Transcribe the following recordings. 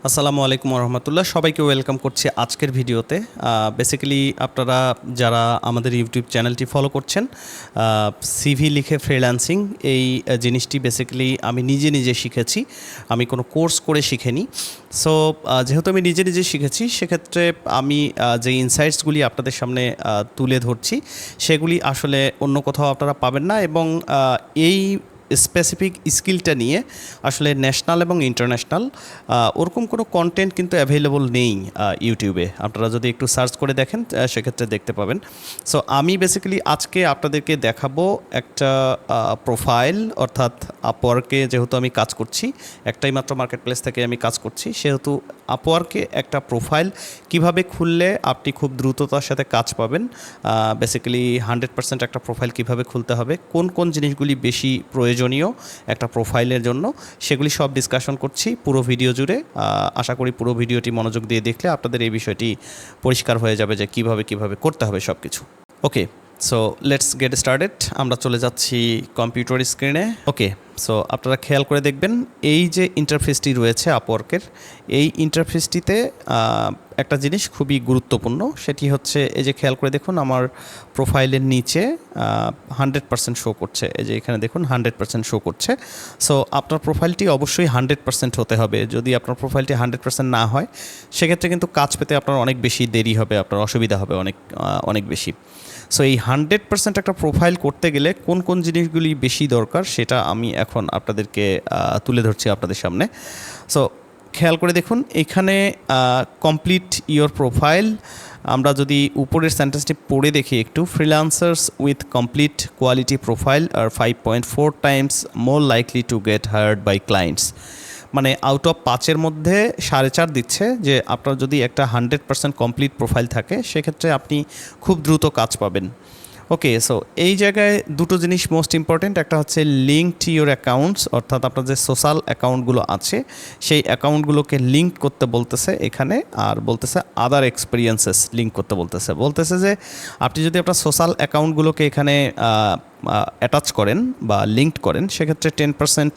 আসসালামু আলাইকুম রহমতুল্লাহ, সবাইকে ওয়েলকাম করছি আজকের ভিডিওতে। বেসিক্যালি আপনারা যারা আমাদের ইউটিউব চ্যানেলটি ফলো করছেন, সিভি লিখে ফ্রিল্যান্সিং এই জিনিসটি বেসিক্যালি আমি নিজে নিজে শিখেছি, আমি কোনো কোর্স করে শিখিনি। সো যেহেতু আমি নিজে নিজে শিখেছি, সেক্ষেত্রে আমি যে ইনসাইটসগুলি আপনাদের সামনে তুলে ধরছি সেগুলি আসলে অন্য কোথাও আপনারা পাবেন না, এবং এই স্পেসিফিক স্কিলটা নিয়ে আসলে ন্যাশনাল এবং ইন্টারন্যাশনাল ওরকম কোনো কন্টেন্ট কিন্তু অ্যাভেলেবল নেই ইউটিউবে। আপনারা যদি একটু সার্চ করে দেখেন সেক্ষেত্রে দেখতে পাবেন। সো আমি বেসিক্যালি আজকে আপনাদেরকে দেখাবো একটা প্রোফাইল, অর্থাৎ আপওয়ার্কে যেহেতু আমি কাজ করছি, একটাই মাত্র মার্কেট প্লেস থেকে আমি কাজ করছি, সেহেতু আপওয়ার্কে একটা প্রোফাইল কিভাবে খুললে আপনি খুব দ্রুততার সাথে কাজ পাবেন, বেসিক্যালি 100% একটা প্রোফাইল কিভাবে খুলতে হবে, কোন কোন জিনিসগুলি বেশি প্রয়োজনীয় একটা প্রোফাইলের জন্য, সেগুলি সব ডিসকাশন করছি পুরো ভিডিও জুড়ে। আশা করি পুরো ভিডিওটি মনোযোগ দিয়ে দেখলে আপনাদের এই বিষয়টি পরিষ্কার হয়ে যাবে যে কিভাবে করতে হবে সব কিছু। ওকে, সো লেটস গেট স্টার্টেড। আমরা চলে যাচ্ছি কম্পিউটার স্ক্রিনে। ওকে, সো আপনারা খেয়াল করে দেখবেন এই যে ইন্টারফেসটি রয়েছে আপওয়ার্কের, এই ইন্টারফেসটিতে একটা জিনিস খুবই গুরুত্বপূর্ণ, সেটি হচ্ছে এই যে খেয়াল করে দেখুন আমার প্রোফাইলের নিচে 100% শো করছে। এই যে এখানে দেখুন 100% শো করছে। সো আপনার প্রোফাইলটি অবশ্যই 100% হতে হবে। যদি আপনার প্রোফাইলটি 100% না হয়, সেক্ষেত্রে কিন্তু কাজ পেতে আপনার অনেক বেশি দেরি হবে, আপনার অসুবিধা হবে অনেক বেশি। সো এই 100% একটা প্রোফাইল করতে গেলে কোন কোন জিনিসগুলি বেশি দরকার সেটা আমি এখন আপনাদেরকে তুলে ধরছি আপনাদের সামনে। সো খেয়াল করে দেখুন এখানে কমপ্লিট ইয়োর প্রোফাইল। আমরা যদি উপরের সেন্টেন্সটি পড়ে দেখি একটু, freelancers with complete quality profile are 5.4 times more likely to get hired by clients. মানে আউট অফ 5-এর মধ্যে 4.5 দিচ্ছে যে আপনার যদি একটা 100% কমপ্লিট প্রোফাইল থাকে, সেক্ষেত্রে আপনি খুব দ্রুত কাজ পাবেন। ওকে, সো এই জায়গায় দুটো জিনিস মোস্ট ইম্পর্টেন্ট। একটা হচ্ছে লিঙ্ক টু ইউর অ্যাকাউন্টস, অর্থাৎ আপনার যে সোশ্যাল অ্যাকাউন্টগুলো আছে সেই অ্যাকাউন্টগুলোকে লিঙ্ক করতে বলতেছে এখানে, আর বলতেছে আদার এক্সপিরিয়েন্সেস লিঙ্ক করতে বলতেছে যে আপনি যদি আপনার সোশ্যাল অ্যাকাউন্টগুলোকে এখানে অ্যাটাচ করেন বা লিঙ্কড করেন, সেক্ষেত্রে 10%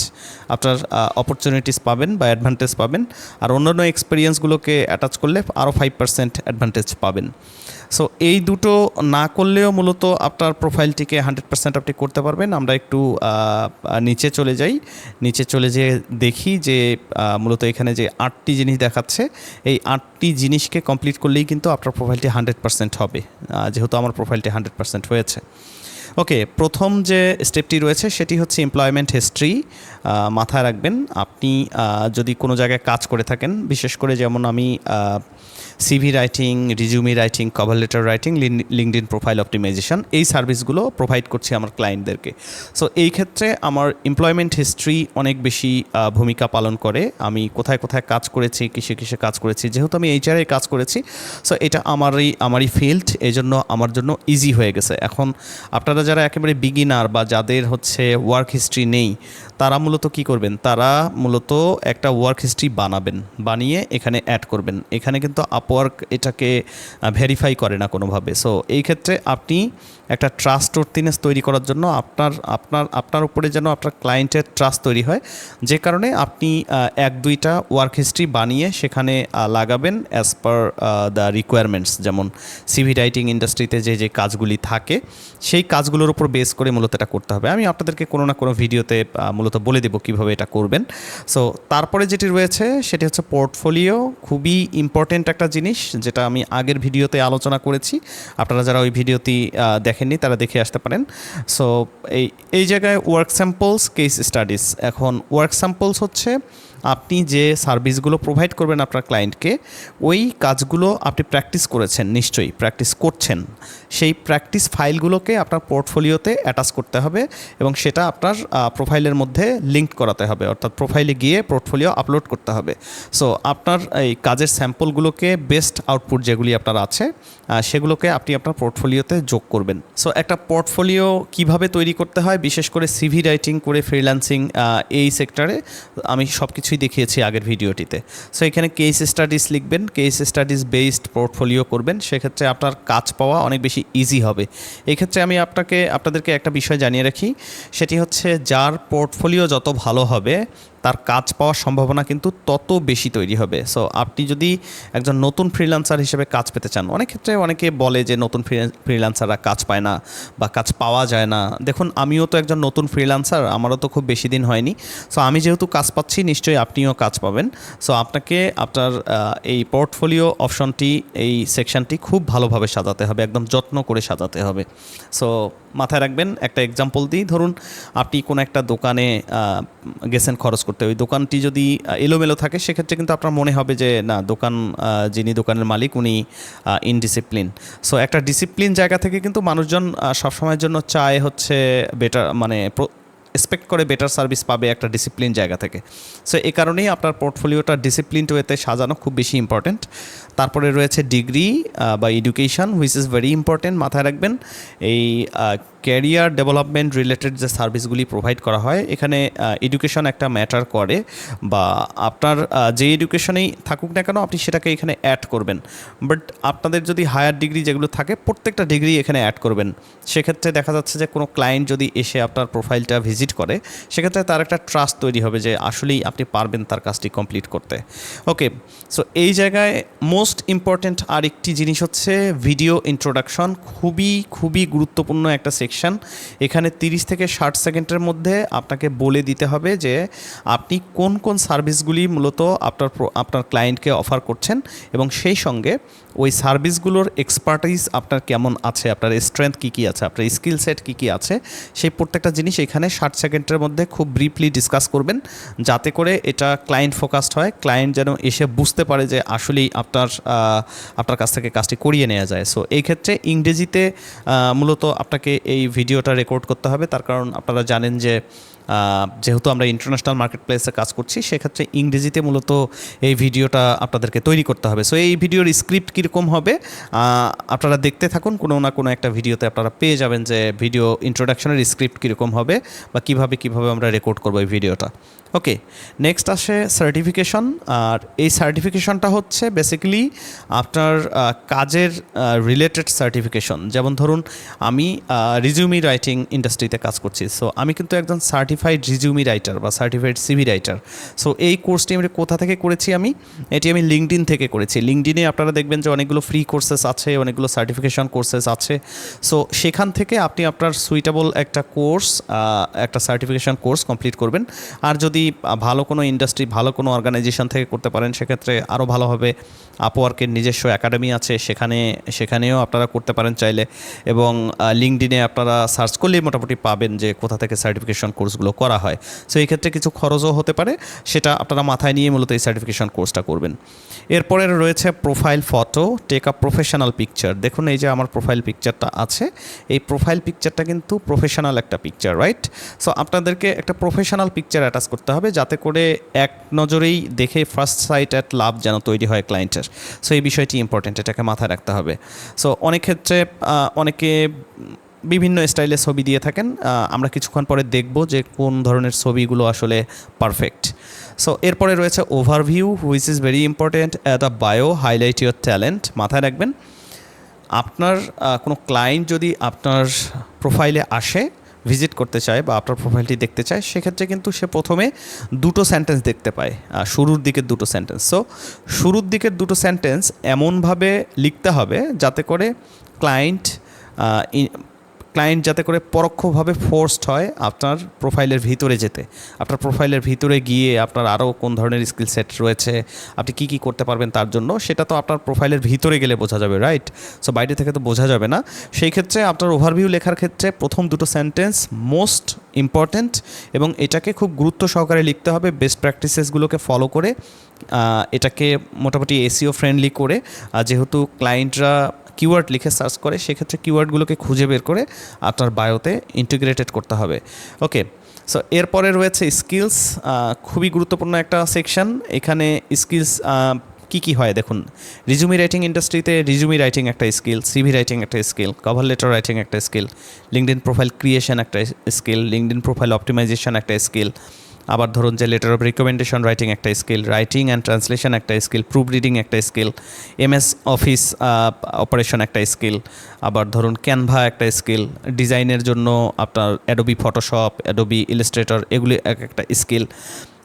আপনার অপরচুনিটিস পাবেন বা অ্যাডভান্টেজ পাবেন, আর অন্যান্য এক্সপিরিয়েন্সগুলোকে অ্যাটাচ করলে আরও 5% অ্যাডভান্টেজ পাবেন। সো এই দুটো না করলেও মূলত আপনার প্রোফাইলটিকে 100% আপনি করতে পারবেন। আমরা একটু নিচে চলে যাই, নিচে চলে যেয়ে দেখি যে মূলত এখানে যে 8টি জিনিস দেখাচ্ছে, এই 8টি জিনিসকে কমপ্লিট করলেই কিন্তু আপনার প্রোফাইলটি 100% হবে, যেহেতু আমার প্রোফাইলটি 100% হয়েছে। ওকে, প্রথম যে স্টেপটি রয়েছে সেটি হচ্ছে এমপ্লয়মেন্ট হিস্ট্রি। মাথায় রাখবেন আপনি যদি কোনো জায়গায় কাজ করে থাকেন, বিশেষ করে যেমন আমি CV writing, resume writing, cover letter writing, LinkedIn profile optimisation, এই সার্ভিসগুলো প্রোভাইড করছি আমার ক্লায়েন্টদেরকে। সো এই ক্ষেত্রে আমার এমপ্লয়মেন্ট হিস্ট্রি অনেক বেশি ভূমিকা পালন করে। আমি কোথায় কোথায় কাজ করেছি, কিসে কাজ করেছি, যেহেতু আমি এইচআরে কাজ করেছি, সো এটা আমারই ফিল্ড, এই জন্য আমার জন্য ইজি হয়ে গেছে। এখন আপনারা যারা একেবারে বিগিনার বা যাদের হচ্ছে ওয়ার্ক হিস্ট্রি নেই, তারা মূলত কি করবেন, তারা মূলত একটা ওয়ার্ক হিস্ট্রি বানিয়ে এখানে অ্যাড করবেন। এখানে কিন্তু আপওয়ার্ক এটাকে ভেরিফাই করে না কোনোভাবে। সো এই ক্ষেত্রে আপনি একটা ট্রাস্টওয়ার্থিনেস তৈরি করার জন্য আপনার উপরে যেন আপনার ক্লায়েন্টের ট্রাস্ট তৈরি হয়, যে কারণে আপনি 1-2টা ওয়ার্ক হিস্ট্রি বানিয়ে সেখানে লাগাবেন অ্যাজ পার দ্য রিকোয়ারমেন্টস। যেমন সিভি রাইটিং ইন্ডাস্ট্রিতে যে কাজগুলি থাকে, সেই কাজগুলোর উপর বেস করে মূলত এটা করতে হবে। আমি আপনাদেরকে কোনো না কোনো ভিডিওতে মূলত বলে দেবো কীভাবে এটা করবেন। সো তারপরে যেটি রয়েছে সেটি হচ্ছে পোর্টফোলিও। খুবই ইম্পর্টেন্ট একটা জিনিস, যেটা আমি আগের ভিডিওতে আলোচনা করেছি। আপনারা যারা ওই ভিডিওটি দেখেননি তারা দেখে আসতে পারেন। সো এই জায়গায় ওয়ার্ক স্যাম্পলস, কেস স্টাডিজ। এখন ওয়ার্ক স্যাম্পলস হচ্ছে আপনি যে সার্ভিসগুলো প্রোভাইড করবেন আপনার ক্লায়েন্টকে, ওই কাজগুলো আপনি প্র্যাকটিস করেছেন, নিশ্চয়ই প্র্যাকটিস করছেন, সেই প্র্যাকটিস ফাইলগুলোকে আপনার পোর্টফোলিওতে অ্যাটাচ করতে হবে এবং সেটা আপনার প্রোফাইলের মধ্যে লিঙ্ক করাতে হবে, অর্থাৎ প্রোফাইলে গিয়ে পোর্টফোলিও আপলোড করতে হবে। সো আপনার এই কাজের স্যাম্পলগুলোকে, বেস্ট আউটপুট যেগুলি আপনার আছে সেগুলোকে আপনি আপনার পোর্টফোলিওতে যোগ করবেন। সো একটা পোর্টফোলিও কিভাবে তৈরি করতে হয়, বিশেষ করে সিভি রাইটিং করে ফ্রিল্যান্সিং এই সেক্টরে আমি সব কিছুই দেখিয়েছি আগের ভিডিওটিতে। সো এখানে কেস স্টাডিজ লিখবেন, কেস স্টাডিজ বেসড পোর্টফোলিও করবেন, সেক্ষেত্রে আপনার কাজ পাওয়া অনেক বেশি ইজি হবে। এই ক্ষেত্রে আমি আপনাদেরকে একটা বিষয় জানিয়ে রাখি, সেটি হচ্ছে যার পোর্টফোলিও যত ভালো হবে তার কাজ পাওয়ার সম্ভাবনা কিন্তু তত বেশি তৈরি হবে। সো আপনি যদি একজন নতুন ফ্রিল্যান্সার হিসেবে কাজ পেতে চান, অনেক ক্ষেত্রে অনেকে বলে যে নতুন ফ্রিল্যান্সাররা কাজ পায় না বা কাজ পাওয়া যায় না। দেখুন, আমিও তো একজন নতুন ফ্রিল্যান্সার, আমারও তো খুব বেশি দিন হয়নি। সো আমি যেহেতু কাজ পাচ্ছি, নিশ্চয়ই আপনিও কাজ পাবেন। সো আপনাকে আপনার এই পোর্টফোলিও অপশনটি, এই সেকশনটি খুব ভালোভাবে সাজাতে হবে, একদম যত্ন করে সাজাতে হবে। সো মাথায় রাখবেন, একটা এক্সাম্পল দিই। ধরুন আপনি কোনো একটা দোকানে গেছেন খরচ করতে, ওই দোকানটি যদি এলোমেলো থাকে, সেক্ষেত্রে কিন্তু আপনার মনে হবে যে না, যিনি দোকানের মালিক উনি ইনডিসিপ্লিন। সো একটা ডিসিপ্লিন জায়গা থেকে কিন্তু মানুষজন সবসময়ের জন্য চায় হচ্ছে বেটার, মানে এক্সপেক্ট করে বেটার সার্ভিস পাবে একটা ডিসিপ্লিন জায়গা থেকে। সো এই কারণেই আপনার পোর্টফোলিওটা ডিসিপ্লিনড ওয়েতে সাজানো খুব বেশি ইম্পর্ট্যান্ট। তারপরে রয়েছে ডিগ্রি বা education, which is very important. মাথায় রাখবেন, এই ক্যারিয়ার ডেভেলপমেন্ট রিলেটেড যে সার্ভিসগুলি প্রোভাইড করা হয়, এখানে এডুকেশন একটা ম্যাটার করে, বা আপনার যে এডুকেশনেই থাকুক না কেন আপনি সেটাকে এখানে অ্যাড করবেন। বাট আপনাদের যদি হায়ার ডিগ্রি যেগুলো থাকে, প্রত্যেকটা ডিগ্রি এখানে অ্যাড করবেন। সেক্ষেত্রে দেখা যাচ্ছে যে কোনো ক্লায়েন্ট যদি এসে আপনার প্রোফাইলটা ভিজিট করে, সেক্ষেত্রে তার একটা ট্রাস্ট তৈরি হবে যে আসলেই আপনি পারবেন তার কাজটি কমপ্লিট করতে। ওকে, সো এই জায়গায় মোস্ট ইম্পর্ট্যান্ট আরেকটি জিনিস হচ্ছে ভিডিও ইন্ট্রোডাকশন। খুবই গুরুত্বপূর্ণ একটা সেকশন। এখানে 30 থেকে 60 সেকেন্ডের মধ্যে আপনাকে বলে দিতে হবে যে আপনি কোন কোন সার্ভিসগুলি মূলত আপনার ক্লায়েন্টকে অফার করছেন, এবং সেই সঙ্গে ওই সার্ভিসগুলোর এক্সপার্টিস আপনার কেমন আছে, আপনার স্ট্রেংথ কী আছে, আপনার স্কিল সেট কী আছে, সেই প্রত্যেকটা জিনিস এখানে 60 সেকেন্ডের মধ্যে খুব ব্রিফলি ডিসকাস করবেন, যাতে করে এটা ক্লায়েন্ট ফোকাসড হয়, ক্লায়েন্ট যেন এসে বুঝতে পারে যে আসলেই আপনার কাছ থেকে কাজটি করিয়ে নেওয়া যায়। সো এই ক্ষেত্রে ইংরেজিতে মূলত আপনাকে এই ভিডিওটা রেকর্ড করতে হবে। তার কারণ আপনারা জানেন যে যেহেতু আমরা ইন্টারন্যাশনাল মার্কেট প্লেসে কাজ করছি, সেক্ষেত্রে ইংরেজিতে মূলত এই ভিডিওটা আপনাদেরকে তৈরি করতে হবে। সো এই ভিডিওর স্ক্রিপ্ট কীরকম হবে আপনারা দেখতে থাকুন, কোনো না কোনো একটা ভিডিওতে আপনারা পেয়ে যাবেন যে ভিডিও ইন্ট্রোডাকশনের স্ক্রিপ্ট কীরকম হবে বা কীভাবে আমরা রেকর্ড করবো এই ভিডিওটা। ওকে, নেক্সট আসে সার্টিফিকেশন। আর এই সার্টিফিকেশনটা হচ্ছে বেসিক্যালি আপনার কাজের রিলেটেড সার্টিফিকেশন। যেমন ধরুন আমি রিজিউমি রাইটিং ইন্ডাস্ট্রিতে কাজ করছি, সো আমি কিন্তু একজন সার্টিফাইড রিজিউমি রাইটার বা সার্টিফাইড সিভি রাইটার। সো এই কোর্সটি আমি কোথা থেকে করেছি? এটি আমি লিঙ্কডইন থেকে করেছি। লিঙ্কডইনে আপনারা দেখবেন যে অনেকগুলো ফ্রি কোর্সেস আছে, অনেকগুলো সার্টিফিকেশন কোর্সেস আছে। সো সেখান থেকে আপনি আপনার সুইটেবল একটা কোর্স, একটা সার্টিফিকেশন কোর্স কমপ্লিট করবেন। আর যদি ভালো কোনো ইন্ডাস্ট্রি, ভালো কোনো অর্গানাইজেশন থেকে করতে পারেন, সেক্ষেত্রে আরও ভালো হবে। আপওয়ার্কের নিজস্ব একাডেমি আছে, সেখানেও আপনারা করতে পারেন চাইলে, এবং লিঙ্কডইনে আপনারা সার্চ করলেই মোটামুটি পাবেন যে কোথা থেকে সার্টিফিকেশন কোর্সগুলো করা হয়। সো এই ক্ষেত্রে কিছু খরচও হতে পারে, সেটা আপনারা মাথায় নিয়ে মূলত এই সার্টিফিকেশন কোর্সটা করবেন। এরপরে রয়েছে profile photo, take a professional picture. দেখুন এই যে আমার প্রোফাইল পিকচারটা আছে, এই প্রোফাইল পিকচারটা কিন্তু প্রফেশনাল একটা পিকচার, রাইট? সো আপনাদেরকে একটা প্রফেশনাল পিকচার অ্যাটাচ করতে হবে, যাতে করে এক নজরেই দেখে ফার্স্ট সাইট অ্যাট লাভ যেন তৈরি হয় ক্লায়েন্টের। সো এই বিষয়টি ইম্পর্টেন্ট, এটাকে মাথায় রাখতে হবে। সো অনেক ক্ষেত্রে অনেকে বিভিন্ন স্টাইলের ছবি দিয়ে থাকেন, আমরা কিছুক্ষণ পরে দেখব যে কোন ধরনের ছবিগুলো আসলে পারফেক্ট। সো এরপরে রয়েছে overview, which is very important. At a bio, highlight your talent. মাথায় রাখবেন, আপনার কোনো ক্লায়েন্ট যদি আপনার প্রোফাইলে আসে, ভিজিট করতে চায় বা আপনার প্রোফাইলটি দেখতে চায়, সেক্ষেত্রে কিন্তু সে প্রথমে 2টো সেন্টেন্স দেখতে পায়, শুরুর দিকের 2টো সেন্টেন্স। সো শুরুর দিকের 2টো সেন্টেন্স এমনভাবে লিখতে হবে যাতে করে ক্লায়েন্ট যাতে করে পরোক্ষভাবে ফোর্সড হয় আপনার প্রোফাইলের ভিতরে যেতে। আপনার প্রোফাইলের ভিতরে গিয়ে আপনার আরও কোন ধরনের স্কিল সেট রয়েছে, আপনি কী কী করতে পারবেন তার জন্য, সেটা তো আপনার প্রোফাইলের ভিতরে গেলে বোঝা যাবে, রাইট? সো বাইরে থেকে তো বোঝা যাবে না। সেই ক্ষেত্রে আপনার ওভারভিউ লেখার ক্ষেত্রে প্রথম 2টো সেন্টেন্স মোস্ট ইম্পর্ট্যান্ট, এবং এটাকে খুব গুরুত্ব সহকারে লিখতে হবে, বেস্ট প্র্যাকটিসেসগুলোকে ফলো করে, এটাকে মোটামুটি এসইও ফ্রেন্ডলি করে। যেহেতু ক্লায়েন্টরা কিওয়ার্ড লিখে সার্চ করে, সেক্ষেত্রে কিওয়ার্ডগুলোকে খুঁজে বের করে আপনার বায়োতে ইন্টিগ্রেটেড করতে হবে। ওকে, সো এরপরে রয়েছে স্কিলস, খুবই গুরুত্বপূর্ণ একটা সেকশন। এখানে স্কিলস কী হয় দেখুন, রিজিউমি রাইটিং ইন্ডাস্ট্রিতে রিজিউমি রাইটিং একটা স্কিল, সিভি রাইটিং একটা স্কিল, কভার লেটার রাইটিং একটা স্কিল, লিঙ্কডইন প্রোফাইল ক্রিয়েশন একটা স্কিল, লিঙ্কডইন প্রোফাইল অপটিমাইজেশন একটা স্কিল, আবার ধরুন যে লেটার অফ রিকমেন্ডেশন রাইটিং একটা স্কিল, রাইটিং অ্যান্ড ট্রান্সলেশন একটা স্কিল, প্রুফ রিডিং একটা স্কিল, এমএস অফিস অপারেশন একটা স্কিল, আবার ধরুন ক্যানভা একটা স্কিল, ডিজাইনের জন্য আপনার অ্যাডোবি ফটোশপ, অ্যাডোবি ইলাস্ট্রেটর, এগুলি এক একটা স্কিল।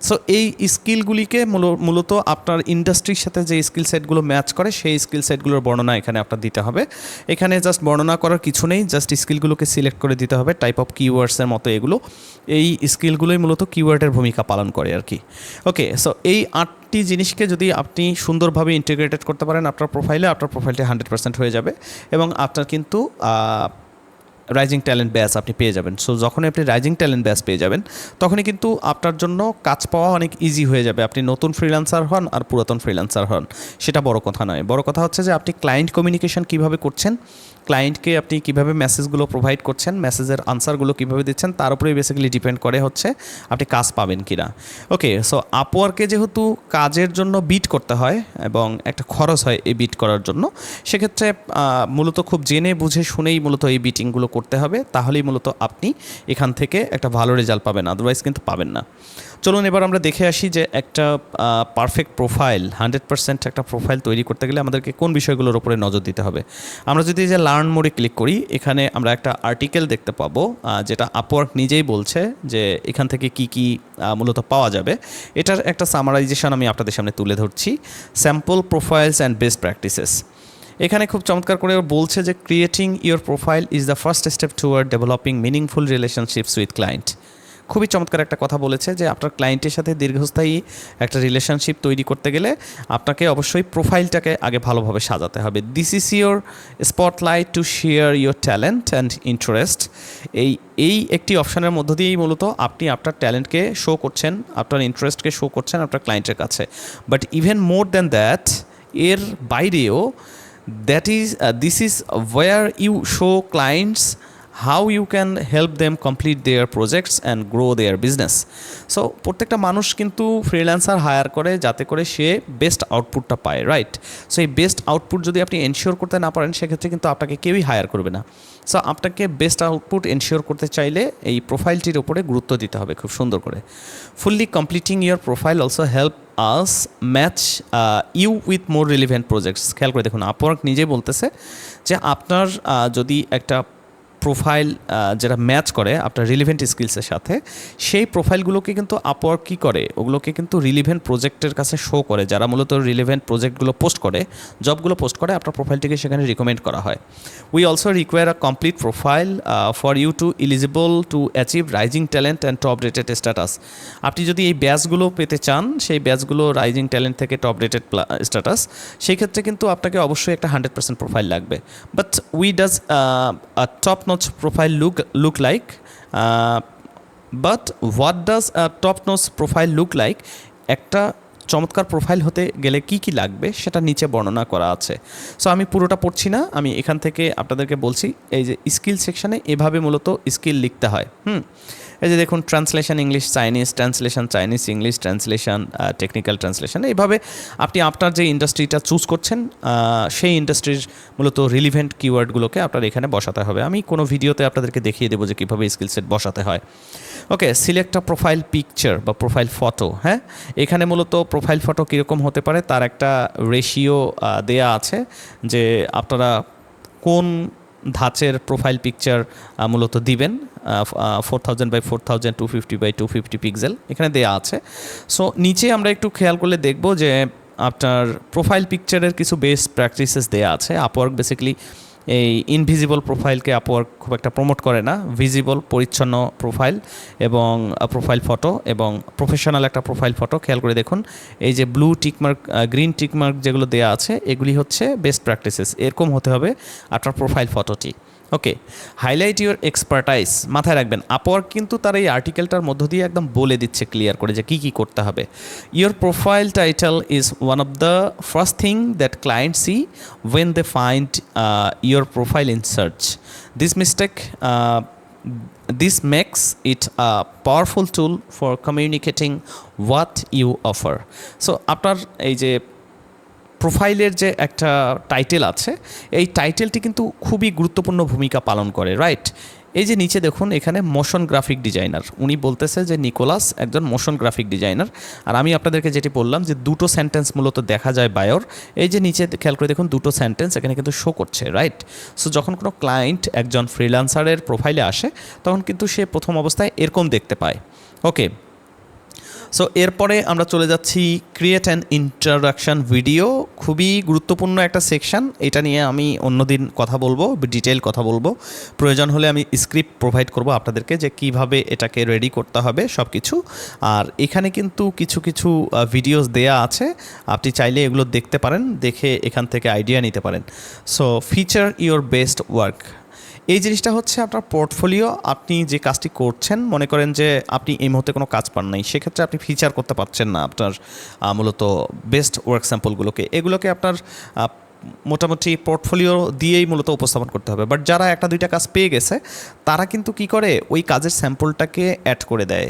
সো এই স্কিলগুলিকে মূলত আপনার ইন্ডাস্ট্রির সাথে যে স্কিল সেটগুলো ম্যাচ করে সেই স্কিল সেটগুলোর বর্ণনা এখানে আপনার দিতে হবে। এখানে জাস্ট বর্ণনা করার কিছু নেই, জাস্ট স্কিলগুলোকে সিলেক্ট করে দিতে হবে টাইপ অফ কিওয়ার্ডসের মতো। এগুলো এই স্কিলগুলোই মূলত কিওয়ার্ডের ভূমিকা পালন করে আর কি। ওকে, সো এই 8টি জিনিসকে যদি আপনি সুন্দরভাবে ইন্টিগ্রেটেড করতে পারেন আপনার প্রোফাইলে, আপনার প্রোফাইলটি 100% হয়ে যাবে এবং আপনার কিন্তু রাইজিং ট্যালেন্ট ব্যাচ আপনি পেয়ে যাবেন। সো যখনই আপনি রাইজিং ট্যালেন্ট ব্যাচ পেয়ে যাবেন তখনই কিন্তু আপনার জন্য কাজ পাওয়া অনেক ইজি হয়ে যাবে। আপনি নতুন ফ্রিল্যান্সার হন আর পুরাতন ফ্রিল্যান্সার হন, সেটা বড় কথা নয়। বড় কথা হচ্ছে যে আপনি ক্লায়েন্ট কমিউনিকেশন কীভাবে করছেন, ক্লায়েন্টকে আপনি কীভাবে মেসেজগুলো প্রোভাইড করছেন, মেসেজের আনসারগুলো কীভাবে দিচ্ছেন, তার উপরেই বেসিক্যালি ডিপেন্ড করে হচ্ছে আপনি কাজ পাবেন কি না। ওকে, সো আপওয়ার্কে যেহেতু কাজের জন্য বিট করতে হয় এবং একটা খরচ হয় এই বিট করার জন্য, সেক্ষেত্রে মূলত খুব জেনে বুঝে শুনেই মূলত এই বিটিংগুলো করতে হবে, তাহলেই মূলত আপনি এখান থেকে একটা ভালো রেজাল্ট পাবেন, আদারওয়াইজ কিন্তু পাবেন না। চলুন এবার আমরা দেখে আসি যে একটা পারফেক্ট প্রোফাইল, 100% একটা প্রোফাইল তৈরি করতে গেলে আমাদেরকে কোন বিষয়গুলোর উপরে নজর দিতে হবে। আমরা যদি যে লার্ন মোডে ক্লিক করি, এখানে আমরা একটা আর্টিকেল দেখতে পাবো যেটা আপওয়ার্ক নিজেই বলছে যে এখান থেকে কি কি মূলত পাওয়া যাবে। এটার একটা সামারাইজেশন আমি আপনাদের সামনে তুলে ধরছি, sample profiles and best practices. এখানে খুব চমৎকার করে বলছে যে creating your profile is the first step toward developing meaningful relationships with client. খুবই চমৎকার একটা কথা বলেছে যে আপনার ক্লায়েন্টের সাথে দীর্ঘস্থায়ী একটা রিলেশনশিপ তৈরি করতে গেলে আপনাকে অবশ্যই প্রোফাইলটাকে আগে ভালোভাবে সাজাতে হবে। This is your spotlight to share your talent and interest. এই একটি অপশানের মধ্য দিয়েই মূলত আপনি আপনার ট্যালেন্টকে শো করছেন, আপনার ইন্টারেস্টকে শো করছেন আপনার ক্লায়েন্টের কাছে। But even more than that, এর বাইরেও this is where you show clients how you can help them complete their projects and grow their business. So প্রত্যেকটা মানুষ কিন্তু ফ্রিল্যান্সার হায়ার করে যাতে করে সে বেস্ট আউটপুটটা পায়, রাইট? সো এই বেস্ট আউটপুট যদি আপনি এনশিওর করতে না পারেন সেক্ষেত্রে কিন্তু আপনাকে কেউই হায়ার করবে না। সো আপনাকে বেস্ট আউটপুট এনশিওর করতে চাইলে এই প্রোফাইলটির উপরে গুরুত্ব দিতে হবে খুব সুন্দর করে। Fully completing your profile also help us match you with more relevant projects. খেয়াল করে দেখুন, আপওয়ার্ক নিজে বলতেছে যে আপনার যদি একটা প্রোফাইল যেটা ম্যাচ করে আপনার রিলিভেন্ট স্কিলসের সাথে, সেই প্রোফাইলগুলোকে কিন্তু আপওয়ার্ক কী করে, ওগুলোকে কিন্তু রিলিভেন্ট প্রজেক্টের কাছে শো করে। যারা মূলত রিলিভেন্ট প্রজেক্টগুলো পোস্ট করে, জবগুলো পোস্ট করে, আপনার প্রোফাইলটিকে সেখানে রিকমেন্ড করা হয়। We also require a complete profile for you to eligible to achieve rising talent and top rated status. আপনি যদি এই ব্যাচগুলো পেতে চান, সেই ব্যাচগুলো রাইজিং ট্যালেন্ট থেকে টপ রেটেড স্ট্যাটাস, সেই ক্ষেত্রে কিন্তু আপনাকে অবশ্যই একটা 100% প্রোফাইল লাগবে। But we does top notch profile look like, but what does a top notch profile look like? একটা চমৎকার প্রোফাইল হতে গেলে কি কি লাগবে সেটা নিচে বর্ণনা করা আছে। সো আমি পুরোটা পড়ছি না, আমি এখান থেকে আপনাদেরকে বলছি। এই যে স্কিল সেকশানে এভাবে মূলত স্কিল লিখতে হয়। এই যে দেখুন, translation English Chinese, translation Chinese English, translation technical translation. এইভাবে আপনি আপনার যে ইন্ডাস্ট্রিটা চুজ করছেন সেই ইন্ডাস্ট্রির মূলত রিলিভেন্ট কিওয়ার্ডগুলোকে আপনার এখানে বসাতে হবে। আমি কোনো ভিডিওতে আপনাদেরকে দেখিয়ে দেবো যে কীভাবে স্কিল সেট বসাতে হয়। ওকে, সিলেক্ট আ প্রোফাইল পিকচার বা প্রোফাইল ফটো। হ্যাঁ, এখানে মূলত প্রোফাইল ফটো কীরকম হতে পারে তার একটা রেশিও দেয়া আছে, যে আপনারা কোন ধাঁচের প্রোফাইল পিকচার মূলত দিবেন। 4000 বাই 4000, 250 বাই 250 পিক্সেল এখানে দেয়া আছে। সো নিচে আমরা একটু খেয়াল করলে দেখব যে আপনার প্রোফাইল পিকচারের কিছু বেস্ট প্র্যাকটিসেস দেয়া আছে। আপওয়ার্ক বেসিক্যালি এই ইনভিজিবল প্রোফাইলকে আপওয়ার্ক খুব একটা প্রমোট করে না। ভিজিবল পরিচ্ছন্ন প্রোফাইল এবং প্রোফাইল ফটো এবং প্রফেশনাল একটা প্রোফাইল ফটো। খেয়াল করে দেখুন, এই যে ব্লু টিকমার্ক, গ্রিন টিকমার্ক যেগুলো দেওয়া আছে, এগুলি হচ্ছে বেস্ট প্র্যাকটিসেস। এরকম হতে হবে আপনার প্রোফাইল ফটোটি। ওকে, হাইলাইট ইউর এক্সপার্টাইজ। মাথায় রাখবেন, আপওয়ার্ক কিন্তু তার এই আর্টিকেলটার মধ্য দিয়ে একদম বলে দিচ্ছে ক্লিয়ার করে যে কী কী করতে হবে। Your profile title is one of the first thing that client see when they find your profile in search. This makes it a powerful tool for communicating what you offer. So আপনার এই যে প্রোফাইলের যে একটা title আছে, এই টাইটেলটি কিন্তু খুবই গুরুত্বপূর্ণ ভূমিকা পালন করে, রাইট? এই যে নিচে দেখুন, এখানে মোশন গ্রাফিক ডিজাইনার, উনি বলতেছে যে নিকোলাস একজন মোশন গ্রাফিক ডিজাইনার। আর আমি আপনাদেরকে যেটি বললাম যে দুটো সেন্টেন্স মূলত দেখা যায় বায়োর। এই যে নিচে খেয়াল করে দেখুন, দুটো সেন্টেন্স এখানে কিন্তু শো করছে, রাইট? সো যখন কোনো ক্লায়েন্ট একজন ফ্রিল্যান্সারের প্রোফাইলে আসে, তখন কিন্তু সে প্রথম অবস্থায় এরকম দেখতে পায়। ওকে, সো এরপরে আমরা চলে যাচ্ছি ক্রিয়েট অ্যান ইন্ট্রোডাকশন ভিডিও। খুবই গুরুত্বপূর্ণ একটা সেকশন, এটা নিয়ে আমি অন্যদিন কথা বলবো, ডিটেইল কথা বলবো। প্রয়োজন হলে আমি স্ক্রিপ্ট প্রোভাইড করব আপনাদেরকে যে কিভাবে এটাকে রেডি করতে হবে সব কিছু। আর এখানে কিন্তু কিছু কিছু ভিডিওস দেয়া আছে, আপনি চাইলে এগুলো দেখতে পারেন, দেখে এখান থেকে আইডিয়া নিতে পারেন। So feature your best work, এই জিনিসটা হচ্ছে আপনার পোর্টফোলিও। আপনি যে কাজটি করছেন, মনে করেন যে আপনি এই মুহূর্তে কোনো কাজ পান নাই, সেক্ষেত্রে আপনি ফিচার করতে পারছেন না আপনার মূলত বেস্ট ওয়ার্ক স্যাম্পলগুলোকে। এগুলোকে আপনার মোটামুটি পোর্টফোলিও দিয়েই মূলত উপস্থাপন করতে হবে। বাট যারা একটা দুইটা কাজ পেয়ে গেছে, তারা কিন্তু কি করে, ওই কাজের স্যাম্পলটাকে অ্যাড করে দেয়।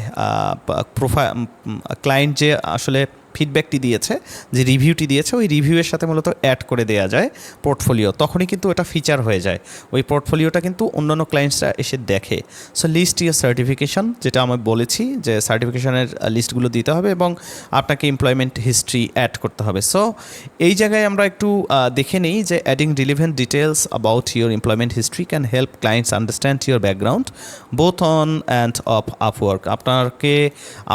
ক্লায়েন্ট যে আসলে ফিডব্যাকটি দিয়েছে, যে রিভিউটি দিয়েছে, ওই রিভিউয়ের সাথে মূলত অ্যাড করে দেওয়া যায় পোর্টফোলিও, তখনই কিন্তু এটা ফিচার হয়ে যায়। ওই পোর্টফোলিওটা কিন্তু অন্যান্য ক্লায়েন্টসরা এসে দেখে। সো লিস্ট ইয়ার সার্টিফিকেশন, যেটা আমি বলেছি যে সার্টিফিকেশনের লিস্টগুলো দিতে হবে এবং আপনাকে এমপ্লয়মেন্ট হিস্ট্রি অ্যাড করতে হবে। সো এই জায়গায় আমরা একটু দেখে নিই যে adding relevant details about your employment history can help clients understand your background both on and of Upwork. আপনাকে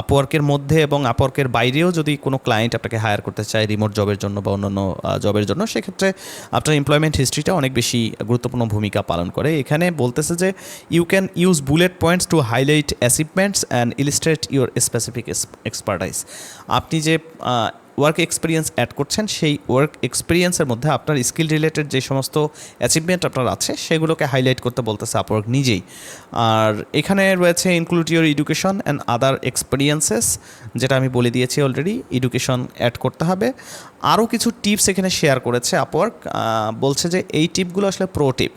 আপওয়ার্কের মধ্যে এবং আপওয়ার্কের বাইরেও যদি কোনো ক্লায়েন্ট আপনাকে হায়ার করতে চায় রিমোট জবের জন্য বা অন্যান্য জবের জন্য, সেক্ষেত্রে আপনার এমপ্লয়মেন্ট হিস্ট্রিটা অনেক বেশি গুরুত্বপূর্ণ ভূমিকা পালন করে। এখানে বলতেছে যে you can use bullet points to highlight achievements and illustrate your specific expertise. আপনি যে ওয়ার্ক এক্সপিরিয়েন্স অ্যাড করছেন, সেই ওয়ার্ক এক্সপিরিয়েন্সের মধ্যে আপনার স্কিল রিলেটেড যে সমস্ত অ্যাচিভমেন্ট আপনার আছে, সেগুলোকে হাইলাইট করতে বলতেছে আপওয়ার্ক নিজেই। আর এখানে রয়েছে include your education and other experiences, যেটা আমি বলে দিয়েছি অলরেডি, এডুকেশন অ্যাড করতে হবে। আরও কিছু টিপস এখানে শেয়ার করেছে আপওয়ার্ক, বলছে যে এই টিপগুলো আসলে প্রো টিপ।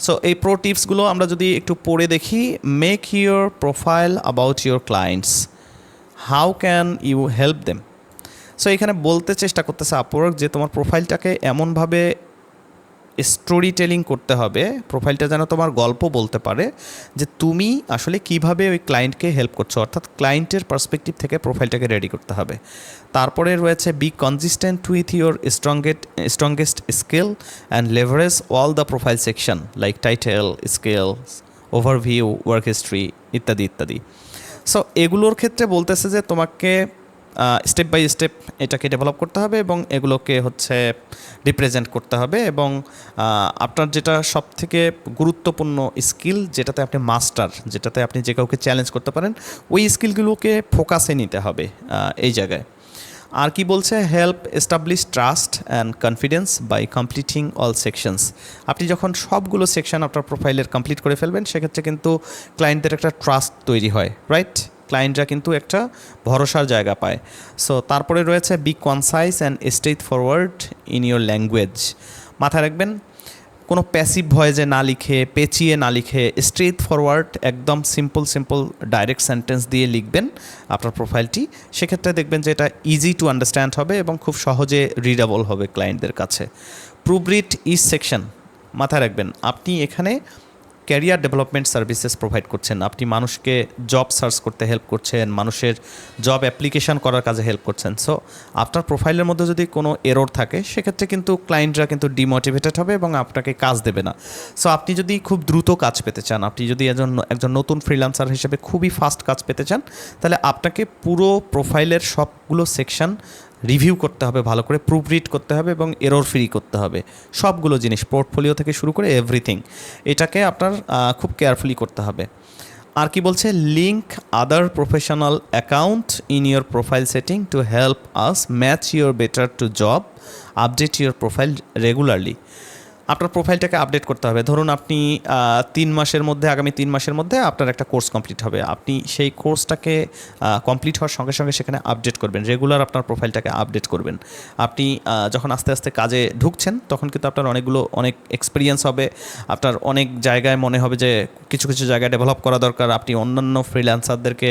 সো এই প্রো টিপসগুলো আমরা যদি একটু পড়ে দেখি, make your profile about your clients, how can you help them. So এখানে বলতে চেষ্টা করতেছে আপওয়ার্ক যে তোমার প্রোফাইলটাকে এমনভাবে স্টোরি টেলিং করতে হবে, প্রোফাইলটা যেন তোমার গল্প বলতে পারে যে তুমি আসলে কিভাবে ওই ক্লায়েন্টকে হেল্প করছো, অর্থাৎ ক্লায়েন্টের পার্সপেক্টিভ থেকে প্রোফাইলটাকে রেডি করতে হবে। তারপরে রয়েছে B consistent with your strongest skill and leverage all the profile section like title, skills, overview, work history ইত্যাদি ইত্যাদি। সো এগুলোর ক্ষেত্রে বলতেছে যে তোমাকে স্টেপ বাই স্টেপ এটাকে ডেভেলপ করতে হবে এবং এগুলোকে হচ্ছে রিপ্রেজেন্ট করতে হবে। এবং আপনার যেটা সবথেকে গুরুত্বপূর্ণ স্কিল, যেটাতে আপনি মাস্টার, যেটাতে আপনি যে কাউকে চ্যালেঞ্জ করতে পারেন, ওই স্কিলগুলোকে ফোকাসে নিতে হবে এই জায়গায়। আর কি বলছে, help establish trust and confidence by completing all sections. আপনি যখন সবগুলো সেকশন আপনার প্রোফাইলের কমপ্লিট করে ফেলবেন, সেক্ষেত্রে কিন্তু ক্লায়েন্টদের একটা ট্রাস্ট তৈরি হয়, রাইট? ক্লায়েন্টরা কিন্তু একটা ভরসার জায়গা পায়। সো তারপরে রয়েছে be concise and straightforward in your language. মাথায় রাখবেন, কোনো প্যাসিভ ভয়েসে না লিখে, পেঁচিয়ে না লিখে, স্ট্রেট ফরওয়ার্ড একদম সিম্পল ডাইরেক্ট সেন্টেন্স দিয়ে লিখবেন আপনার প্রোফাইলটি। সেক্ষেত্রে দেখবেন যে এটা ইজি টু আন্ডারস্ট্যান্ড হবে এবং খুব সহজে রিডেবল হবে ক্লায়েন্টদের কাছে। প্রুভরিড ইচ সেকশন, মাথায় রাখবেন আপনি এখানে ক্যারিয়ার ডেভেলপমেন্ট সার্ভিসেস প্রোভাইড করছেন, আপনি মানুষকে জব সার্চ করতে হেল্প করছেন, মানুষের জব অ্যাপ্লিকেশন করার কাজে হেল্প করছেন। সো আপনার প্রোফাইলের মধ্যে যদি কোনো এরর থাকে, সেক্ষেত্রে কিন্তু ক্লায়েন্টরা কিন্তু ডিমোটিভেটেড হবে এবং আপনাকে কাজ দেবে না। সো আপনি যদি খুব দ্রুত কাজ পেতে চান, আপনি যদি একজন নতুন ফ্রিল্যান্সার হিসেবে খুবই ফাস্ট কাজ পেতে চান, তাহলে আপনাকে পুরো প্রোফাইলের সবগুলো সেকশন রিভিউ করতে হবে, ভালো করে প্রুফ রিড করতে হবে এবং এরর ফ্রি করতে হবে। সবগুলো জিনিস, পোর্টফোলিও থেকে শুরু করে এভরিথিং, এটাকে আপনার খুব কেয়ারফুলি করতে হবে। আর কি বলছে, link other professional account in your profile setting to help us match your better to job, update your profile regularly. আপনার প্রোফাইলটাকে আপডেট করতে হবে। ধরুন আপনি আগামী 3 মাসের মধ্যে আপনার একটা কোর্স কমপ্লিট হবে, আপনি সেই কোর্সটাকে কমপ্লিট হওয়ার সঙ্গে সঙ্গে সেখানে আপডেট করবেন, রেগুলার আপনার প্রোফাইলটাকে আপডেট করবেন। আপনি যখন আস্তে আস্তে কাজে ঢুকছেন, তখন কিন্তু আপনার অনেক এক্সপিরিয়েন্স হবে, আপনার অনেক জায়গায় মনে হবে যে কিছু কিছু জায়গায় ডেভেলপ করা দরকার। আপনি অন্যান্য ফ্রিল্যান্সারদেরকে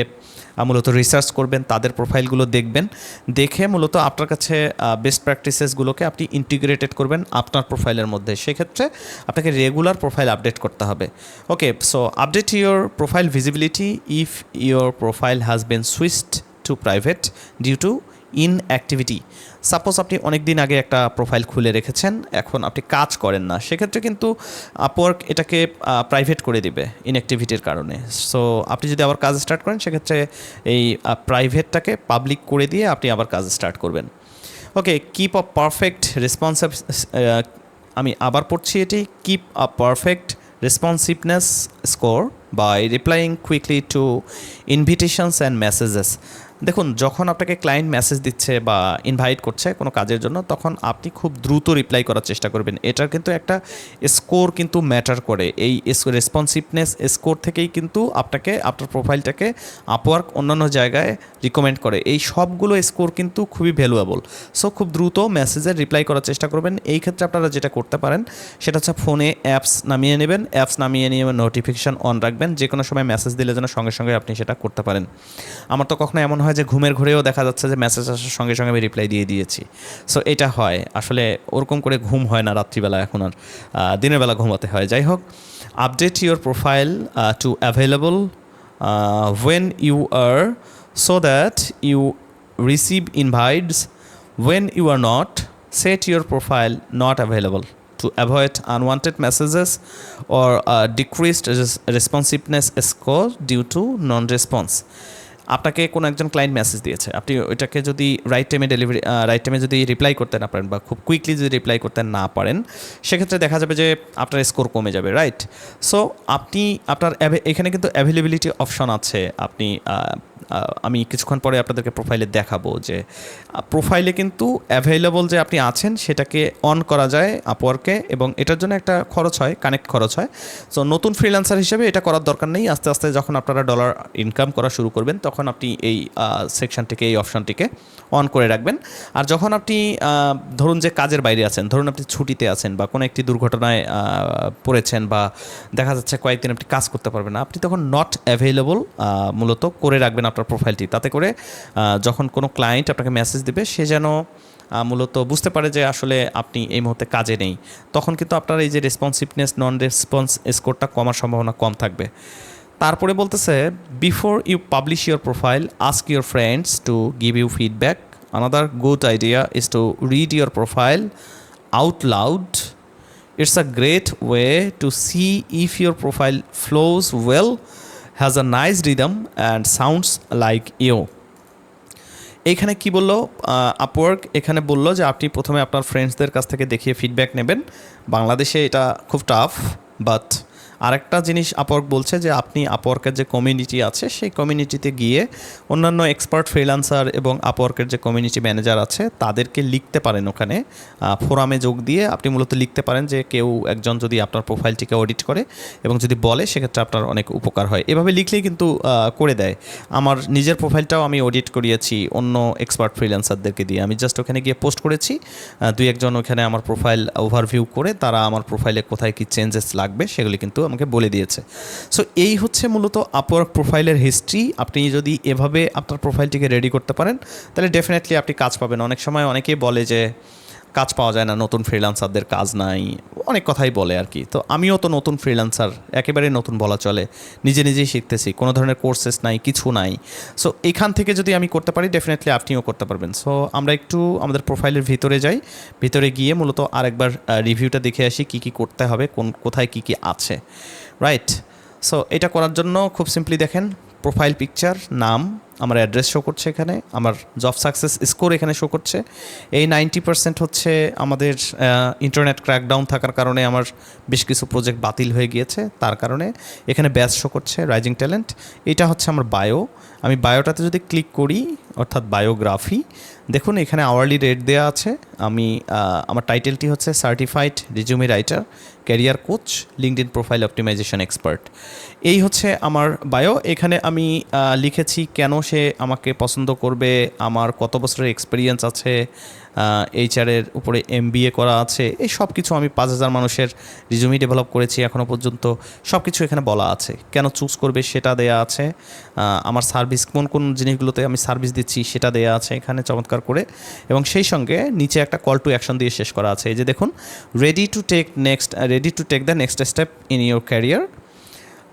মূলত রিসার্চ করবেন, তাদের প্রোফাইলগুলো দেখবেন, দেখে মূলত আপনার কাছে বেস্ট প্র্যাকটিসেসগুলোকে আপনি ইন্টিগ্রেটেড করবেন আপনার প্রোফাইলের মধ্যে। সেক্ষেত্রে আপনাকে রেগুলার প্রোফাইল আপডেট করতে হবে। Okay, so update your profile visibility if your profile has been switched to private due to inactivity. Suppose আপনি অনেক দিন আগে একটা প্রোফাইল খুলে রেখেছেন, এখন আপনি কাজ করেন না, সেক্ষেত্রে কিন্তু আপওয়ার্ক এটাকে প্রাইভেট করে দিবে ইনঅ্যাক্টিভিটির কারণে। সো আপনি যদি আবার কাজ স্টার্ট করেন, সেক্ষেত্রে এই প্রাইভেটটাকে পাবলিক করে দিয়ে আপনি আবার কাজ স্টার্ট করবেন। Okay, keep a perfect responsive, আমি আবার পড়ছি এটি, keep a perfect responsiveness score by replying quickly to invitations and messages. দেখুন, যখন আপনাকে ক্লায়েন্ট মেসেজ দিচ্ছে বা ইনভাইট করছে কোনো কাজের জন্য, তখন আপনি খুব দ্রুত রিপ্লাই করার চেষ্টা করবেন। এটার কিন্তু একটা স্কোর কিন্তু ম্যাটার করে। এই রেসপন্সিভনেস স্কোর থেকেই কিন্তু আপনাকে, আপনার প্রোফাইলটাকে আপওয়ার্ক অন্যান্য জায়গায় রিকমেন্ড করে। এই সবগুলো স্কোর কিন্তু খুবই ভ্যালুয়েবল। সো খুব দ্রুত মেসেজের রিপ্লাই করার চেষ্টা করবেন। এই ক্ষেত্রে আপনারা যেটা করতে পারেন সেটা হচ্ছে ফোনে অ্যাপস নামিয়ে নেবেন, অ্যাপস নামিয়ে নিয়ে নোটিফিকেশান অন রাখবেন, যে কোনো সময় মেসেজ দিলে যেন সঙ্গে সঙ্গে আপনি সেটা করতে পারেন। আমার তো কখনো এমন হয় যে ঘুমের ঘরেও দেখা যাচ্ছে যে মেসেজ আসার সঙ্গে সঙ্গে আমি রিপ্লাই দিয়ে দিয়েছি। সো এটা হয়, আসলে ওরকম করে ঘুম হয় না রাত্রিবেলা, এখন আর দিনের বেলা ঘুমাতে হয়। যাই হোক, update your profile to available when you are, so that you receive invites. When you are not, set your profile not available to avoid unwanted messages or decreased responsiveness score due to non-response. আপনাকে কোনো একজন client message দিয়েছে, আপনি ওইটাকে যদি right টাইমে যদি reply করতে না পারেন বা খুব কুইকলি যদি রিপ্লাই করতে না পারেন, সেক্ষেত্রে দেখা যাবে যে আপনার স্কোর কমে যাবে, রাইট? সো আপনি আপনার এখানে কিন্তু অ্যাভেলেবিলিটি অপশন আছে। আপনি আমি কিছুক্ষণ পরে আপনাদেরকে প্রোফাইলে দেখাবো যে প্রোফাইলে কিন্তু অ্যাভেলেবল যে আপনি আছেন সেটাকে অন করা যায় আপওয়ার্কে, এবং এটার জন্য একটা খরচ হয়, কানেক্ট খরচ হয়। সো নতুন ফ্রিল্যান্সার হিসেবে এটা করার দরকার নেই। আস্তে আস্তে যখন আপনারা ডলার ইনকাম করা শুরু করবেন, তখন আপনি এই সেকশনটিকে, এই অপশনটিকে অন করে রাখবেন। আর যখন আপনি ধরুন যে কাজের বাইরে আছেন, ধরুন আপনি ছুটিতে আছেন বা কোনো একটি দুর্ঘটনায় পড়েছেন, বা দেখা যাচ্ছে কয়েকদিন আপনি কাজ করতে পারবেন না, আপনি তখন নট অ্যাভেলেবল মূলত করে রাখবেন আপনার প্রোফাইলটি। তাতে করে যখন কোনো ক্লায়েন্ট আপনাকে মেসেজ দেবে, সে যেন মূলত বুঝতে পারে যে আসলে আপনি এই মুহূর্তে কাজে নেই। তখন কিন্তু আপনার এই যে রেসপন্সিভনেস, নন রেসপন্স স্কোরটা কমার সম্ভাবনা কম থাকবে। তারপরে বলতেছে, before you publish your profile, ask your friends to give you feedback. Another good idea is to read your profile out loud. It's a great way to see if your profile flows well, has a nice rhythm and sounds like you. এইখানে কি বললো Upwork? এখানে বললো যে আপনি প্রথমে আপনার ফ্রেন্ডসদের কাছ থেকে দেখিয়ে ফিডব্যাক নেবেন। বাংলাদেশে এটা খুব টাফ, বাট আরেকটা জিনিস আপওয়ার্ক বলছে যে আপনি আপওয়ার্কের যে কমিউনিটি আছে, সেই কমিউনিটিতে গিয়ে অন্যান্য এক্সপার্ট ফ্রিল্যান্সার এবং আপওয়ার্কের যে কমিউনিটি ম্যানেজার আছে তাদেরকে লিখতে পারেন। ওখানে ফোরামে যোগ দিয়ে আপনি মূলত লিখতে পারেন যে কেউ একজন যদি আপনার প্রোফাইলটিকে অডিট করে এবং যদি বলে, সেক্ষেত্রে আপনার অনেক উপকার হয়। এভাবে লিখলেই কিন্তু করে দেয়। আমার নিজের প্রোফাইলটাও আমি অডিট করিয়েছি অন্য এক্সপার্ট ফ্রিল্যান্সারদেরকে দিয়ে। আমি জাস্ট ওখানে গিয়ে পোস্ট করেছি, দুই একজন ওখানে আমার প্রোফাইল ওভারভিউ করে তারা আমার প্রোফাইলে কোথায় কী চেঞ্জেস লাগবে সেগুলি কিন্তু আমাকে বলে দিয়েছে। সো এই হচ্ছে মূলত আপওয়ার্ক প্রোফাইলের হিস্ট্রি। আপনি যদি এভাবে আপনার প্রোফাইলটিকে রেডি করতে পারেন, তাহলে ডেফিনেটলি আপনি কাজ পাবেন। অনেক সময় অনেকেই বলে যে কাজ পাওয়া যায় না, নতুন ফ্রিল্যান্সারদের কাজ নাই, অনেক কথাই বলে আর কি। তো আমিও তো নতুন ফ্রিল্যান্সার, একেবারে নতুন বলা চলে, নিজেই শিখতেছি, কোনো ধরনের কোর্সেস নাই, কিছু নাই। সো এখান থেকে যদি আমি করতে পারি, ডেফিনেটলি আপনিও করতে পারবেন। সো আমরা একটু আমাদের প্রোফাইলের ভিতরে যাই, ভিতরে গিয়ে মূলত আরেকবার রিভিউটা দেখে আসি কী কী করতে হবে, কোথায় কী কী আছে, রাইট? সো এটা করার জন্য খুব সিম্পলি দেখেন, প্রোফাইল পিকচার, নাম, আমার অ্যাড্রেস শো করছে, এখানে আমার জব সাকসেস স্কোর এখানে শো করছে। এই 90% হচ্ছে আমাদের ইন্টারনেট ক্র্যাকডাউন থাকার কারণে আমার বেশ কিছু প্রজেক্ট বাতিল হয়ে গিয়েছে, তার কারণে এখানে ব্যাচ শো করছে, রাইজিং ট্যালেন্ট। এটা হচ্ছে আমার বায়ো। আমি বায়োটাতে যদি ক্লিক করি, অর্থাৎ বায়োগ্রাফি, দেখুন এখানে আওয়ারলি রেট দেওয়া আছে। আমি আমার টাইটেলটি হচ্ছে certified resume writer, career coach, LinkedIn profile optimisation expert. এই হচ্ছে আমার বায়ো। এখানে আমি লিখেছি কেন সে আমাকে পছন্দ করবে, আমার কত বছরের এক্সপিরিয়েন্স আছে, এইচআরের উপরে MBA করা আছে, এই সব কিছু আমি 5000 মানুষের রিজিউমি ডেভেলপ করেছি এখনও পর্যন্ত, সব কিছু এখানে বলা আছে। কেন চুজ করবে সেটা দেয়া আছে, আমার সার্ভিস কোন কোন জিনিসগুলোতে আমি সার্ভিস দিচ্ছি সেটা দেয়া আছে এখানে চমৎকার করে, এবং সেই সঙ্গে নিচে একটা কল টু অ্যাকশন দিয়ে শেষ করা আছে। এই যে দেখুন, ready to take the next step in your career,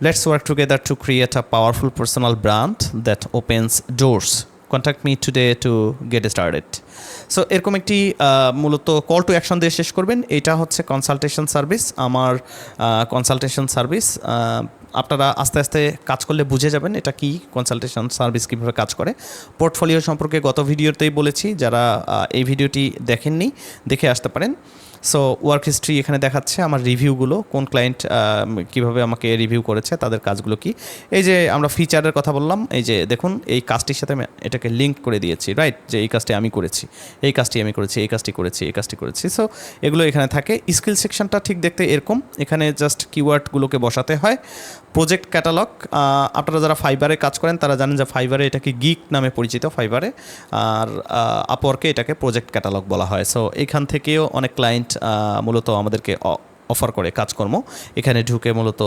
let's work together to create a powerful personal brand that opens doors. Contact me today to get started. So এরকম একটি মূলত কল টু অ্যাকশন দিয়ে শেষ করবেন। এটা হচ্ছে consultation service, আমার consultation service. আপনারা আস্তে আস্তে কাজ করলে বুঝে যাবেন এটা কি কনসালটেশন সার্ভিস, কীভাবে কাজ করে। পোর্টফোলিও সম্পর্কে গত ভিডিওতেই বলেছি, যারা এই ভিডিওটি দেখেননি দেখে আসতে পারেন। সো ওয়ার্ক হিস্ট্রি এখানে দেখাচ্ছে আমার রিভিউগুলো, কোন ক্লায়েন্ট কীভাবে আমাকে রিভিউ করেছে, তাদের কাজগুলো কি। এই যে আমরা ফিচারের কথা বললাম, এই যে দেখুন এই কাজটির সাথে আমি এটাকে লিঙ্ক করে দিয়েছি, রাইট, যে এই কাজটি আমি করেছি, এই কাজটি আমি করেছি, এই কাজটি করেছি, এই কাজটি করেছি। সো এগুলো এখানে থাকে। স্কিল সেকশনটা ঠিক দেখতে এরকম, এখানে জাস্ট কিওয়ার্ডগুলোকে বসাতে হয়। প্রজেক্ট ক্যাটালগ, আপনারা যারা ফাইবারে কাজ করেন তারা জানেন যে ফাইবারে এটাকে গিক নামে পরিচিত ফাইবারে, আর আপওয়ার্কে এটাকে প্রজেক্ট ক্যাটালগ বলা হয়। সো এখান থেকেও অনেক ক্লায়েন্ট মূলত আমাদেরকে অফার করে কাজকর্ম, এখানে ঢুকে মূলত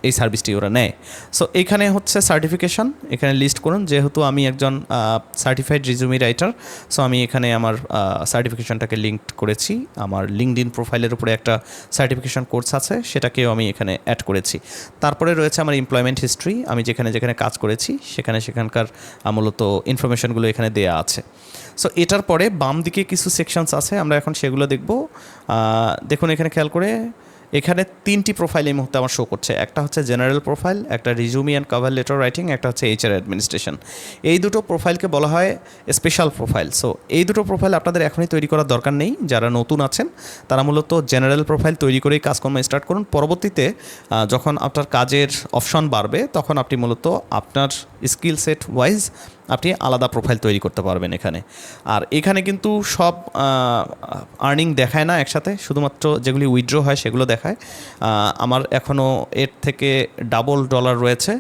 এই সার্ভিসটি ওরা নেয়। সো এখানে হচ্ছে সার্টিফিকেশন, এখানে লিস্ট করুন। যেহেতু আমি একজন সার্টিফাইড রিজুমি রাইটার, সো আমি এখানে আমার সার্টিফিকেশনটাকে লিঙ্ক করেছি। আমার লিঙ্কডইন প্রোফাইলের উপরে একটা সার্টিফিকেশন কোর্স আছে, সেটাকেও আমি এখানে অ্যাড করেছি। তারপরে রয়েছে আমার এমপ্লয়মেন্ট হিস্ট্রি, আমি যেখানে যেখানে কাজ করেছি সেখানকার মূলত ইনফরমেশনগুলো এখানে দেয়া আছে। সো এটার পরে বাম দিকে কিছু সেকশনস আছে, আমরা এখন সেগুলো দেখব। দেখুন এখানে খেয়াল করে, এখানে 3টি প্রোফাইল এই মুহূর্তে আমার শো করছে। একটা হচ্ছে জেনারেল প্রোফাইল, একটা resume and cover letter writing, একটা হচ্ছে এইচআর অ্যাডমিনিস্ট্রেশন। এই দুটো প্রোফাইলকে বলা হয় স্পেশাল প্রোফাইল। সো এই দুটো প্রোফাইল আপনাদের এখনই তৈরি করার দরকার নেই। যারা নতুন আছেন তারা মূলত জেনারেল প্রোফাইল তৈরি করেই কাজকর্ম স্টার্ট করুন। পরবর্তীতে যখন আপনার কাজের অপশন বাড়বে তখন আপনি মূলত আপনার স্কিল সেট ওয়াইজ আপনি আলাদা প্রোফাইল তৈরি করতে পারবেন এখানে। আর এখানে কিন্তু সব আর্নিং দেখায় না একসাথে, শুধুমাত্র যেগুলি উইথড্র হয় সেগুলো দেখায়। আমার এখনও এর থেকে ডাবল ডলার রয়েছে,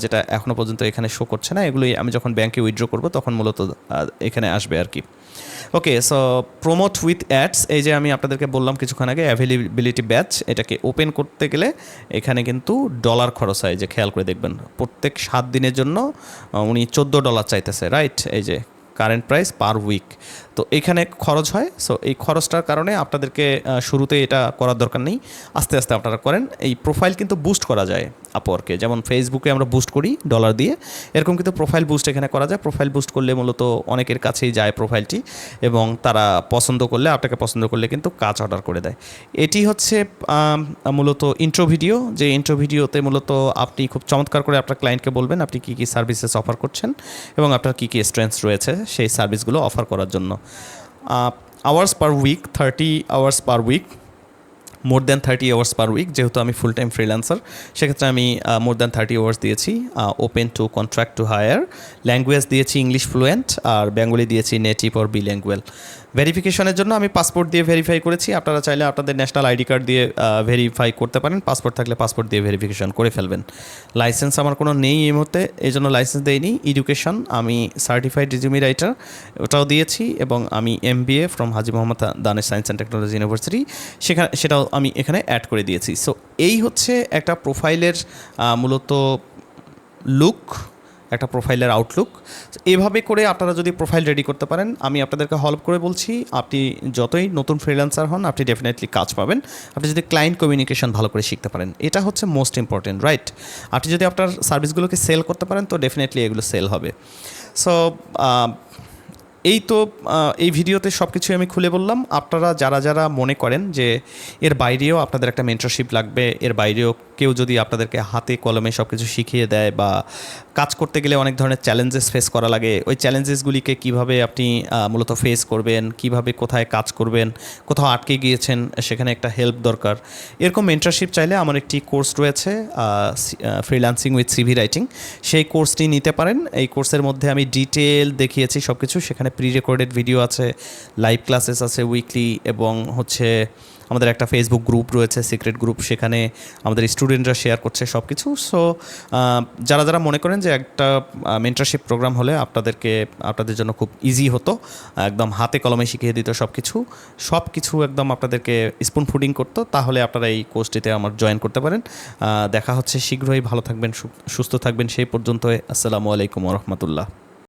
যেটা এখনও পর্যন্ত এখানে শো করছে না। এগুলোই আমি যখন ব্যাংকে উইথড্র করব তখন মূলত এখানে আসবে আর কি। ওকে, সো প্রমোট উইথ অ্যাডস, এই যে আমি আপনাদেরকে বললাম কিছুক্ষণ আগে অ্যাভেলেবিলিটি ব্যাচ, এটাকে ওপেন করতে গেলে এখানে কিন্তু ডলার খরচ হয়। যে খেয়াল করে দেখবেন প্রত্যেক 7 দিনের জন্য উনি $14 চাইতেছে, রাইট। এই যে কারেন্ট প্রাইস পার উইক, তো এখানে খরচ হয়। সো এই খরচটার কারণে আপনাদেরকে শুরুতে এটা করার দরকার নেই, আস্তে আস্তে আপনারা করেন। এই প্রোফাইল কিন্তু বুস্ট করা যায় আপওয়ার্কে, যেমন ফেসবুকে আমরা বুস্ট করি ডলার দিয়ে, এরকম কিন্তু প্রোফাইল বুস্ট এখানে করা যায়। প্রোফাইল বুস্ট করলে মূলত অনেকের কাছেই যায় প্রোফাইলটি, এবং তারা পছন্দ করলে, আপনাকে পছন্দ করলে কিন্তু কাজ অর্ডার করে দেয়। এটি হচ্ছে মূলত ইন্ট্রো ভিডিও, যে ইন্ট্রো ভিডিওতে মূলত আপনি খুব চমৎকার করে আপনার ক্লায়েন্টকে বলবেন আপনি কী কী সার্ভিসেস অফার করছেন এবং আপনার কী কী স্ট্রেংথস রয়েছে সেই সার্ভিসগুলো অফার করার জন্য। Hours per week 30 hours per week, more than 30 hours per week. যেহেতু আমি ফুল টাইম ফ্রিল্যান্সার সেক্ষেত্রে আমি মোর দ্যান 30 আওয়ার্স দিয়েছি। Open to contract to hire, language দিয়েছি ইংলিশ ফ্লুয়েন্ট, আর বেঙ্গলি দিয়েছি নেটিভ অর বিল্যাঙ্গুয়েল। ভেরিফিকেশনের জন্য আমি পাসপোর্ট দিয়ে ভেরিফাই করেছি। আপনারা চাইলে আপনাদের ন্যাশনাল আইডি কার্ড দিয়ে ভেরিফাই করতে পারেন, পাসপোর্ট থাকলে পাসপোর্ট দিয়ে ভেরিফিকেশন করে ফেলবেন। লাইসেন্স আমার কোনো নেই এই মুহূর্তে, এই জন্য লাইসেন্স দেইনি। এডুকেশন আমি সার্টিফাইড রিজুমি রাইটার ওটাও দিয়েছি, এবং আমি MBA from Haji Mohammad Danesh science and technology university, সেটাও আমি এখানে অ্যাড করে দিয়েছি। সো এই হচ্ছে একটা প্রোফাইলের মূলত লুক, একটা প্রোফাইলের আউটলুক। এভাবে করে আপনারা যদি প্রোফাইল রেডি করতে পারেন, আমি আপনাদেরকে হেল্প করে বলছি, আপনি যতই নতুন ফ্রিল্যান্সার হন আপনি ডেফিনেটলি কাজ পাবেন, আপনি যদি ক্লায়েন্ট কমিউনিকেশন ভালো করে শিখতে পারেন। এটা হচ্ছে মোস্ট ইম্পর্টেন্ট, রাইট। আপনি যদি আপনার সার্ভিসগুলোকে সেল করতে পারেন তো ডেফিনেটলি এগুলো সেল হবে। সো এই তো এই ভিডিওতে সব কিছুই আমি খুলে বললাম। আপনারা যারা যারা মনে করেন যে এর বাইরেও আপনাদের একটা মেন্টরশিপ লাগবে, এর বাইরেও কেউ যদি আপনাদেরকে হাতে কলমে সব কিছু শিখিয়ে দেয়, বা কাজ করতে গেলে অনেক ধরনের চ্যালেঞ্জেস ফেস করা লাগে, ওই চ্যালেঞ্জেসগুলিকে কীভাবে আপনি মূলত ফেস করবেন, কিভাবে কোথায় কাজ করবেন, কোথাও আটকে গিয়েছেন সেখানে একটা হেল্প দরকার, এরকম মেন্টরশিপ চাইলে আমার একটি কোর্স রয়েছে ফ্রিল্যান্সিং উইথ CV রাইটিং, সেই কোর্সটি নিতে পারেন। এই কোর্সের মধ্যে আমি ডিটেল দেখিয়েছি সব কিছু, সেখানে প্রি রেকর্ডেড ভিডিও আছে, লাইভ ক্লাসেস আছে উইকলি, এবং হচ্ছে আমাদের একটা ফেসবুক গ্রুপ রয়েছে, সিক্রেট গ্রুপ, সেখানে আমাদের স্টুডেন্টরা শেয়ার করছে সব কিছু। সো যারা যারা মনে করেন যে একটা মেন্টরশিপ প্রোগ্রাম হলে আপনাদের জন্য খুব ইজি হতো, একদম হাতে কলমে শিখিয়ে দিত সব কিছু একদম আপনাদেরকে স্পুন ফুডিং করতো, তাহলে আপনারা এই কোর্সটিতে আমার জয়েন করতে পারেন। দেখা হচ্ছে শীঘ্রই। ভালো থাকবেন, সুস্থ থাকবেন, সেই পর্যন্ত আসসালামু আলাইকুম ওয়া রাহমাতুল্লাহ।